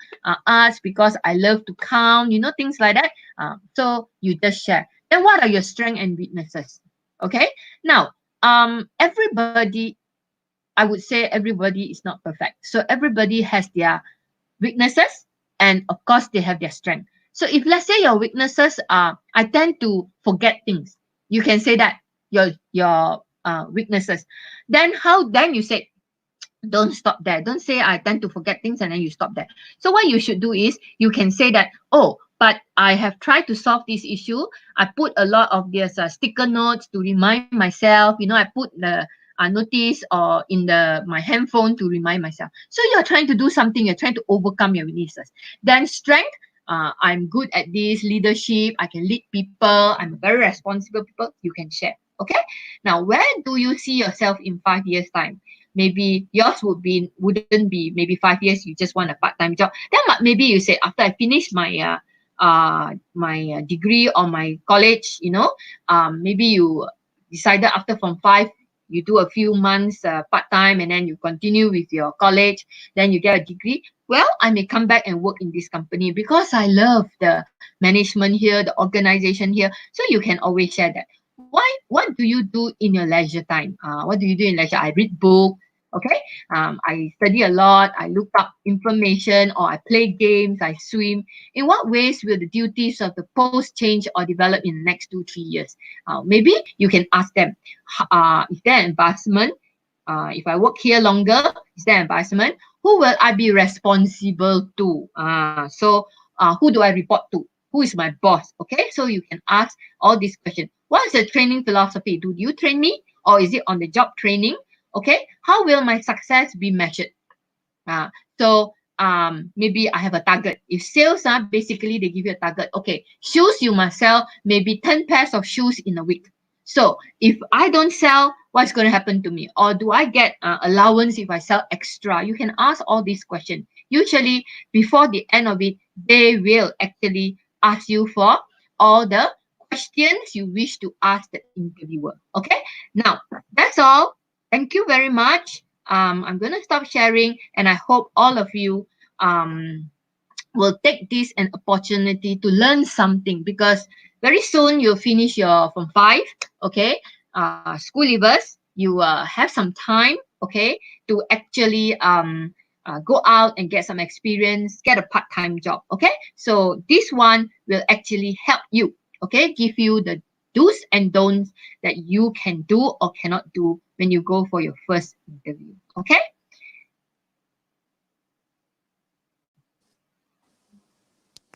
arts because I love to count, things like that. So you just share. Then what are your strengths and weaknesses? Okay. Now, everybody, I would say everybody is not perfect. So everybody has their weaknesses, and of course they have their strength. So if let's say your weaknesses are, I tend to forget things, you can say that your weaknesses. Then you say, don't stop there. Don't say I tend to forget things and then you stop there. So what you should do is you can say that, oh, but I have tried to solve this issue. I put a lot of these sticker notes to remind myself. I put the notice or in my handphone to remind myself. So you're trying to do something. You're trying to overcome your weaknesses. Then strength. I'm good at this leadership. I can lead people. I'm a very responsible people. You can share. Okay. Now, where do you see yourself in 5 years' time? Maybe yours wouldn't be maybe 5 years. You just want a part-time job. Then maybe you say, after I finish my degree or my college, maybe you decided after Form 5, you do a few months part-time, and then you continue with your college, then you get a degree. Well, I may come back and work in this company because I love the management here, the organization here. So you can always share that. What do you do in your leisure time? What do you do in leisure? I read book. Okay. I study a lot. I look up information, or I play games. I swim. In what ways will the duties of the post change or develop in the next 2-3 years? Maybe you can ask them, is there embarrassment? If I work here longer, is there embarrassment? Who will I be responsible to? Who do I report to? Who is my boss? Okay, so you can ask all these questions. What is the training philosophy? Do you train me, or is it on the job training? Okay, how will my success be measured? So maybe I have a target. If sales basically they give you a target. Okay, shoes you must sell maybe 10 pairs of shoes in a week. So if I don't sell, what's going to happen to me? Or do I get allowance if I sell extra? You can ask all these questions. Usually before the end of it, they will actually ask you for all the questions you wish to ask the interviewer. Okay, now that's all. Thank you very much. I'm going to stop sharing, and I hope all of you will take this an opportunity to learn something, because very soon you'll finish your Form 5. Okay, school leavers, you have some time, okay, to actually go out and get some experience, get a part-time job. Okay, so this one will actually help you. Okay, give you the do's and don'ts that you can do or cannot do when you go for your first interview. Okay.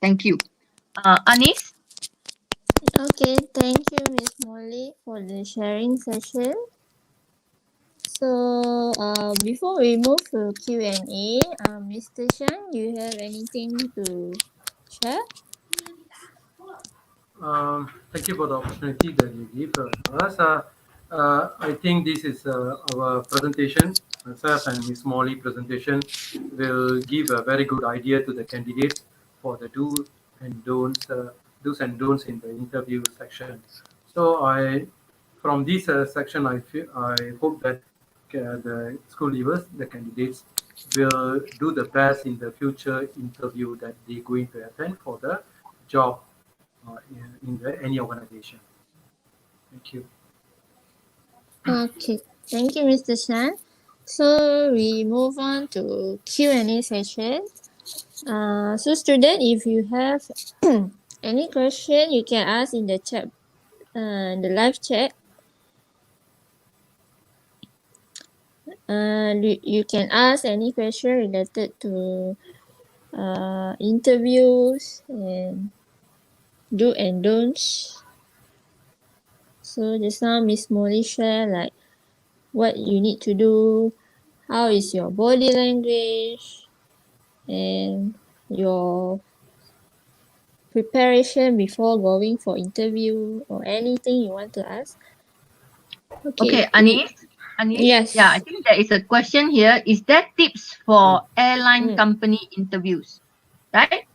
Thank you. Anis? Okay, thank you, Miss Molly, for the sharing session. So, before we move to Q&A, Mr. Shan, you have anything to share? Thank you for the opportunity that you give us. I think this is our presentation. Myself and Ms. Molly presentation will give a very good idea to the candidates for the do's and don'ts in the interview section. So from this section, I hope that the school leavers, the candidates, will do the best in the future interview that they're going to attend for the job any organization. Thank you. Okay, thank you, Mr. Shan. So, we move on to Q&A session. So student, if you have any question, you can ask in the chat, the live chat. You can ask any question related to interviews and do and don'ts. So just now Miss Molly share like what you need to do, how is your body language, and your preparation before going for interview or anything you want to ask. Okay, Okay, Anis. Yeah, I yes. think there is a question here. Is there tips for airline Mm. company interviews? Right?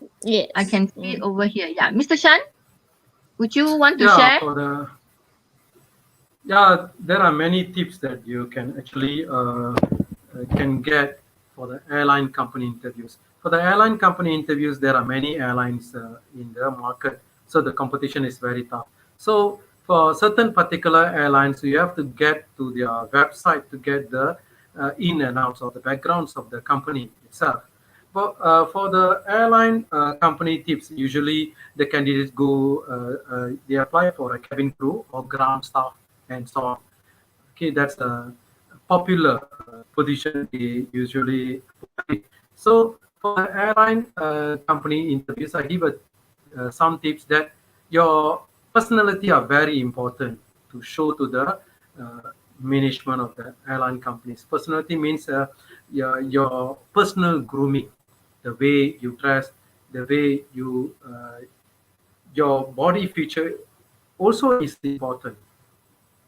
I Yes. can see it over here. Yeah, Mr. Shan, would you want to Yeah, share? there are many tips that you can actually can get for the airline company interviews. For the airline company interviews, there are many airlines in the market, so the competition is very tough. So for certain particular airlines, you have to get to their website to get the in and outs of the backgrounds of the company itself. But for the airline company tips, usually the candidates they apply for a cabin crew or ground staff and so on. Okay, that's a popular position they usually apply. So for the airline company interviews, I give some tips that your personality are very important to show to the management of the airline companies. Personality means your personal grooming, the way you dress, the way your body feature also is important,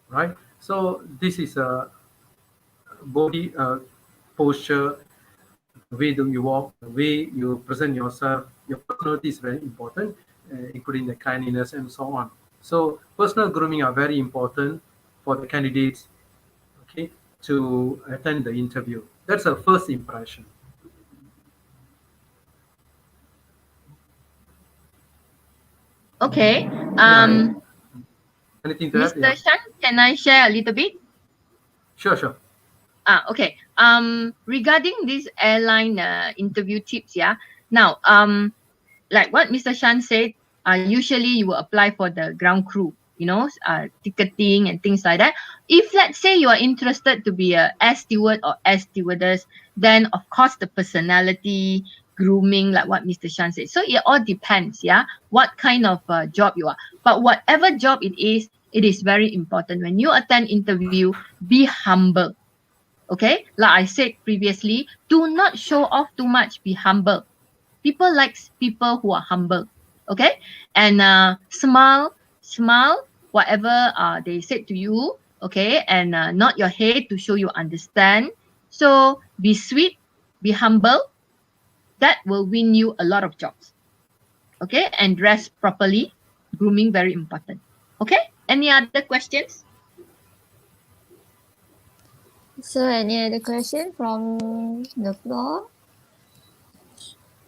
right? So this is a body posture, the way that you walk, the way you present yourself. Your personality is very important, including the kindness and so on. So personal grooming are very important for the candidates, okay, to attend the interview. That's a first impression. Okay. Yeah. Anything to add? Mr. Yeah. Shan, can I share a little bit? Sure, sure. Okay. Regarding this airline interview tips, yeah. Now, like what Mr. Shan said, usually you will apply for the ground crew, ticketing and things like that. If let's say you are interested to be a air steward or air stewardess, then of course the personality, grooming, like what Mr. Shan said. So it all depends, yeah, what kind of job you are. But whatever job it is very important. When you attend interview, be humble. Okay, like I said previously, do not show off too much. Be humble. People likes people who are humble. Okay, and smile whatever they said to you. Okay, and nod your head to show you understand. So be sweet, be humble. That will win you a lot of jobs. Okay, and dress properly. Grooming very important. Okay, any other questions? So any other question from the floor?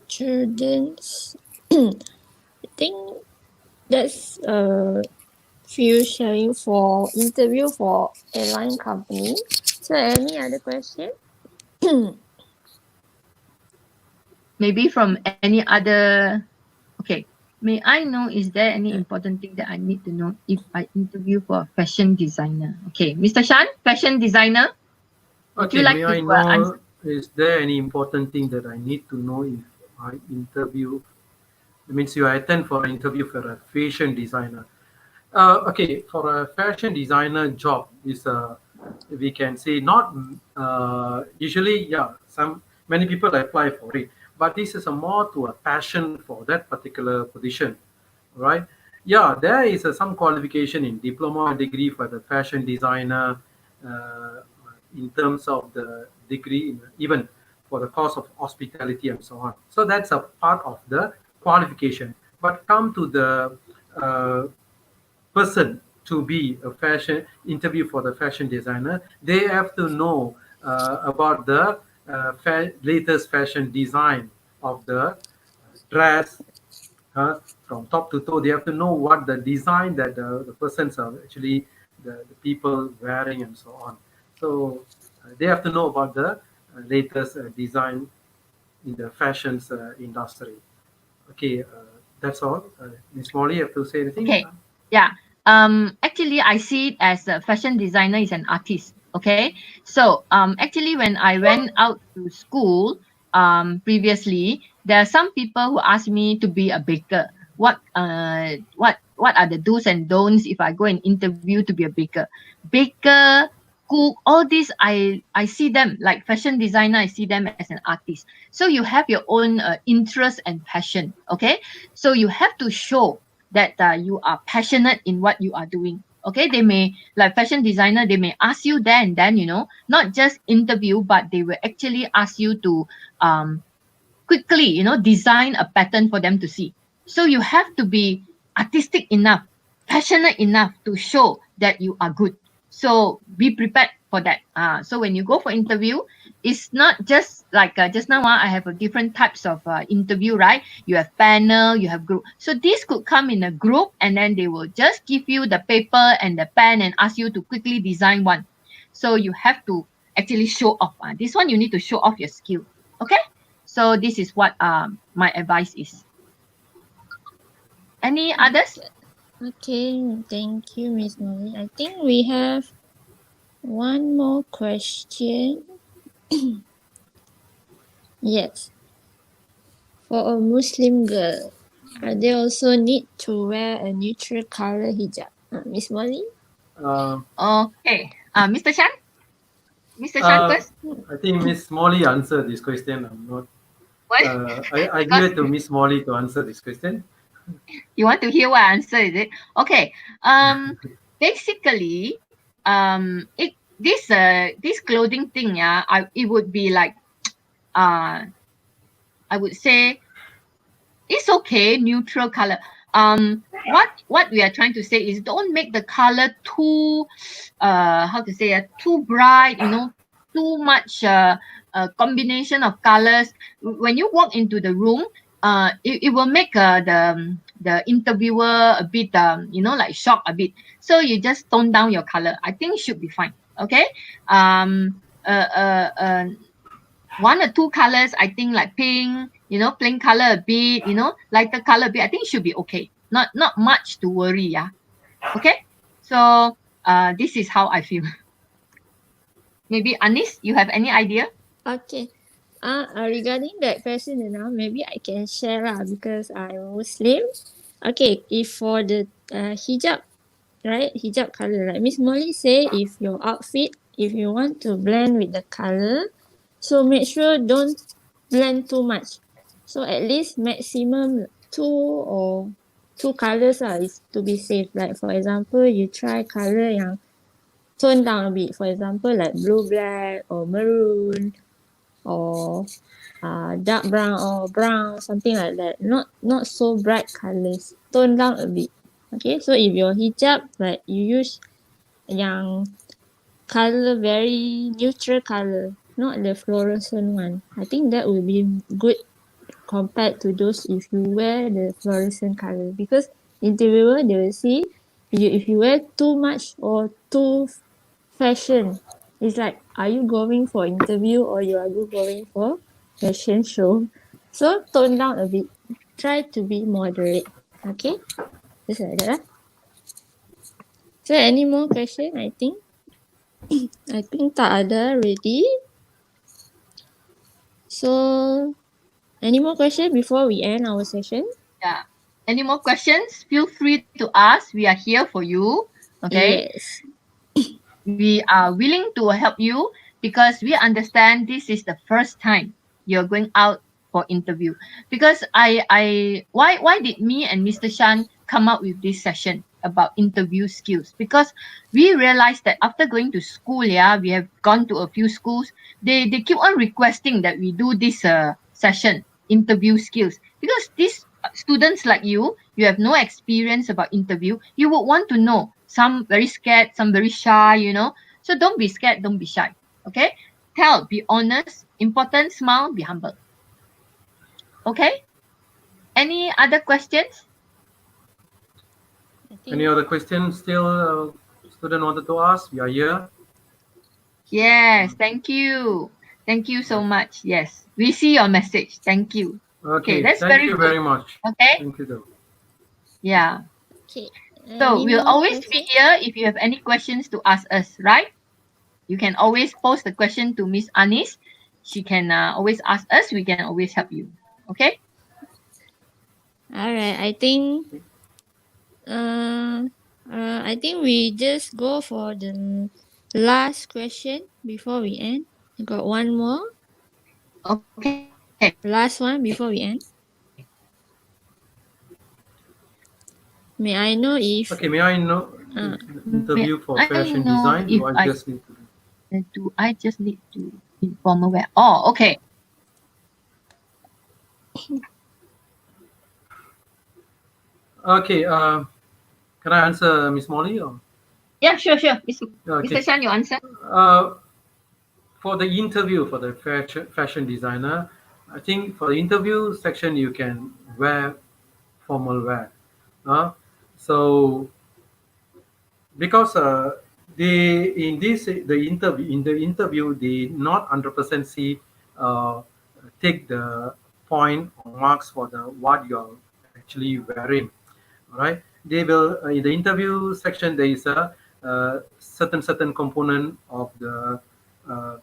Students, I think that's a few sharing for interview for airline company. So any other question? maybe from any other. Okay. May I know, is there any important thing that I need to know if I interview for a fashion designer? Okay, Mr. Shan, fashion designer, would you Okay, like may to I answer? know, is there any important thing that I need to know if I interview? It means you attend for an interview for a fashion designer. Okay, for a fashion designer job is we can say not usually, yeah, some many people apply for it, but this is a more to a passion for that particular position, right? Yeah, there is some qualification in diploma degree for the fashion designer, uh, in terms of the degree, even for the course of hospitality and so on. So that's a part of the qualification. But come to the person to be a fashion interview for the fashion designer, they have to know about the latest fashion design of the dress, from top to toe. They have to know what the design that the persons are actually the people wearing and so on. So they have to know about the latest design in the fashions industry. Okay, that's all. Miss Molly, you have to say anything? Okay. Yeah. Actually, I see it as a fashion designer is an artist. Okay. So, actually, when I went out to school, previously, there are some people who asked me to be a baker. What are the do's and don'ts if I go and interview to be a baker? Baker, cook, all these I see them like fashion designer. I see them as an artist. So you have your own interest and passion. Okay. So you have to show that you are passionate in what you are doing. Okay, they may, like fashion designer, they may ask you then, not just interview, but they will actually ask you to quickly, design a pattern for them to see. So you have to be artistic enough, passionate enough to show that you are good. So be prepared for that. So when you go for interview, it's not just like just now. I have a different types of interview, right? You have panel, you have group. So this could come in a group, and then they will just give you the paper and the pen and ask you to quickly design one. So you have to actually show off. This one you need to show off your skill. Okay. So this is what my advice is. Any others? Okay, thank you, Miss Molly. I think we have one more question. Yes, for a Muslim girl, they also need to wear a neutral color hijab. Miss Molly? Uh, Okay. Mr. Chan? Mr. Chan uh, first? I think Miss Molly answered this question. I'm not. What? I give Because it to Miss Molly to answer this question. you want to hear what I answer, is it? Okay. Basically, this clothing thing, yeah, it would be like I would say it's okay, neutral color. What we are trying to say is don't make the color too how to say too bright, too much combination of colors. When you walk into the room, it will make the interviewer a bit like shocked a bit. So you just tone down your color. I think it should be fine. Okay. um uh, uh, uh, One or two colors, I think, like pink, plain color a bit, lighter color a bit. I think it should be okay. Not much to worry. Yeah. Okay. So this is how I feel. Maybe Anis, you have any idea? Okay. Regarding that question, maybe I can share because I'm Muslim. Okay, if for the hijab, right, hijab color, like Miss Molly say, if your outfit, if you want to blend with the color, so make sure don't blend too much. So at least maximum two colors is to be safe. Like for example, you try color yang tone down a bit. For example, like blue black or maroon or dark brown or brown, something like that. Not so bright colors. Tone down a bit. Okay, so if your hijab, like you use yang color very neutral color, not the fluorescent one. I think that will be good compared to those if you wear the fluorescent color because interviewer they will see if you wear too much or too fashion. It's like, are you going for interview or you are going for fashion show? So tone down a bit. Try to be moderate. Okay? Just like that. So any more question? I think tak ada already. So any more question before we end our session? Yeah. Any more questions? Feel free to ask. We are here for you. Okay. Yes. We are willing to help you because we understand this is the first time you're going out for interview. Because why did me and Mr. Shan come up with this session about interview skills? Because we realized that after going to school, yeah, we have gone to a few schools. They keep on requesting that we do this session, interview skills, because these students like you have no experience about interview. You would want to know. Some very scared, some very shy, So don't be scared, don't be shy. Okay? Be honest, important, smile, be humble. Okay? Any other questions? I think Any other questions still student wanted to ask? We are here. Yes, thank you. Thank you so much. Yes. We see your message. Thank you. Okay, Okay, that's thank very you good. very much. Okay? Thank you though. Yeah. okay. So Any we'll more always be question? here if you have any questions to ask us, right? You can always post the question to Miss Anis. She can always ask us. We can always help you. Okay? Alright, I think we just go for the last question before we end. I got one more. Okay. Last one before we end. May I know if Okay, may I know uh, interview for I fashion know design? if Do I I just need to do. I just need to inform where. Oh, okay. Okay, can I answer Miss Molly? Or? Yeah, sure. Okay. Mr. Shan, you answer. For the interview for the fashion designer, I think for the interview section you can wear formal wear. So because they in the interview they not 100% see take the point or marks for the what you're actually wearing. All right, they will in the interview section there is a certain component of the uh,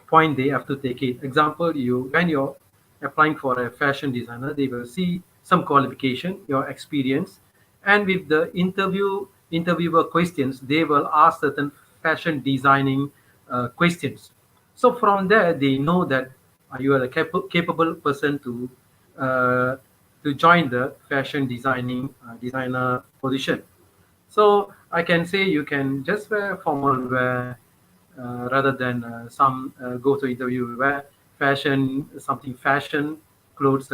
point they have to take it. Example, you when you're applying for a fashion designer, they will see some qualification, your experience, and with the interviewer questions, they will ask certain fashion designing questions. So from there, they know that you are a capable person to join the fashion designer position. So I can say you can just wear formal wear rather than some go to interview wear something fashion clothes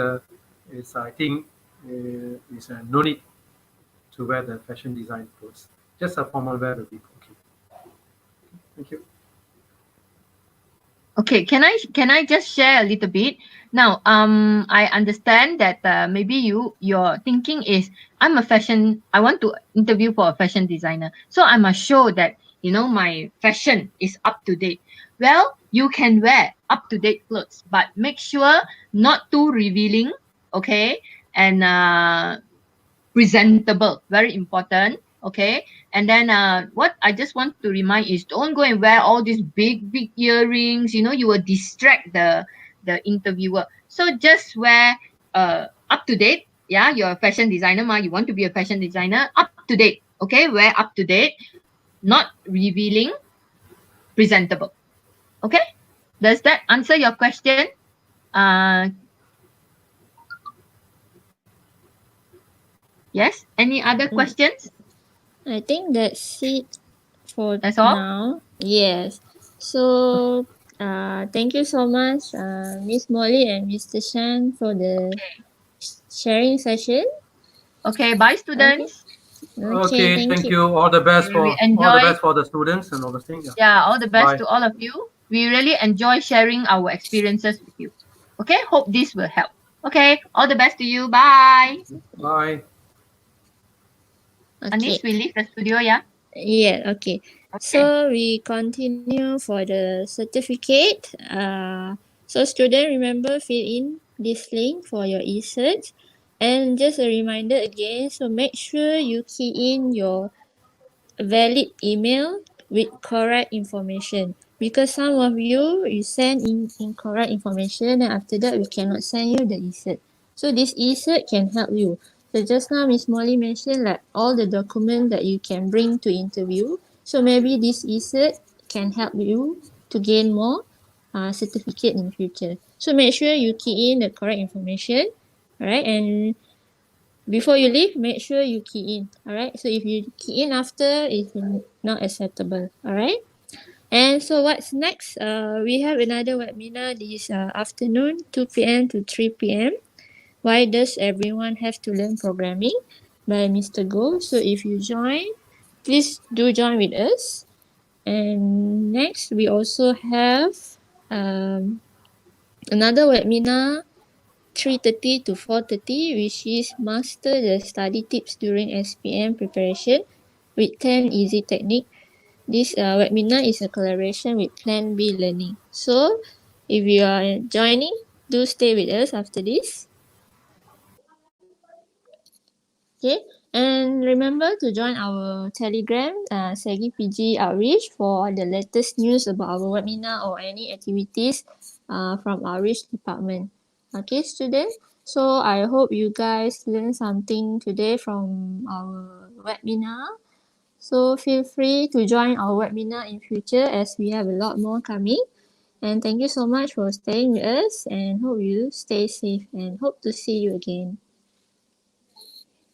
is I think is no need to wear the fashion design clothes. Just a formal wear will be okay. Thank you. Okay, can I just share a little bit? Now, I understand that maybe your thinking is I want to interview for a fashion designer, so I must show that my fashion is up to date. Well, you can wear up to date clothes, but make sure not too revealing, okay, and presentable, very important. Okay, and then what I just want to remind is don't go and wear all these big earrings. You will distract the interviewer. So just wear up to date. Yeah, you're a fashion designer, ma. You want to be a fashion designer, up to date. Okay, wear up to date, not revealing, presentable. Okay, does that answer your question? Uh, yes. Any other questions? I think that's it for That's all. now. Yes. So thank you so much, Miss Molly and Mr. Shan for the sharing session. Okay. Bye, Okay. students. Okay, Okay, thank thank you. you. All the best We for enjoy. the students and all those things. Yeah. Yeah, all the best Bye. to all of you. We really enjoy sharing our experiences with you. Okay, hope this will help. Okay, all the best to you. Bye. Bye. Okay. Anis, we leave the studio, yeah? Yeah, okay. Okay. So we continue for the certificate. So student remember fill in this link for your e-search. And just a reminder again, so make sure you key in your valid email with correct information, because some of you send in incorrect information and after that we cannot send you the e-cert. So this e-cert can help you. So just now Miss Molly mentioned like all the documents that you can bring to interview. So maybe this e-cert can help you to gain more certificate in future. So make sure you key in the correct information. Alright, and before you leave, make sure you key in. Alright, so if you key in after, it's not acceptable. Alright, and so what's next? We have another webinar this afternoon, 2 p.m. to 3 p.m. Why does everyone have to learn programming? By Mr. Go. So if you join, please do join with us. And next, we also have another webinar 3:30 to 4:30, which is master the study tips during SPM preparation with 10 easy technique. This webinar is a collaboration with Plan B Learning. So if you are joining, do stay with us after this. Okay, and remember to join our Telegram, Segi PG Outreach for the latest news about our webinar or any activities from Outreach Department. Okay, students. So I hope you guys learned something today from our webinar. So feel free to join our webinar in future as we have a lot more coming. And thank you so much for staying with us and hope you stay safe and hope to see you again.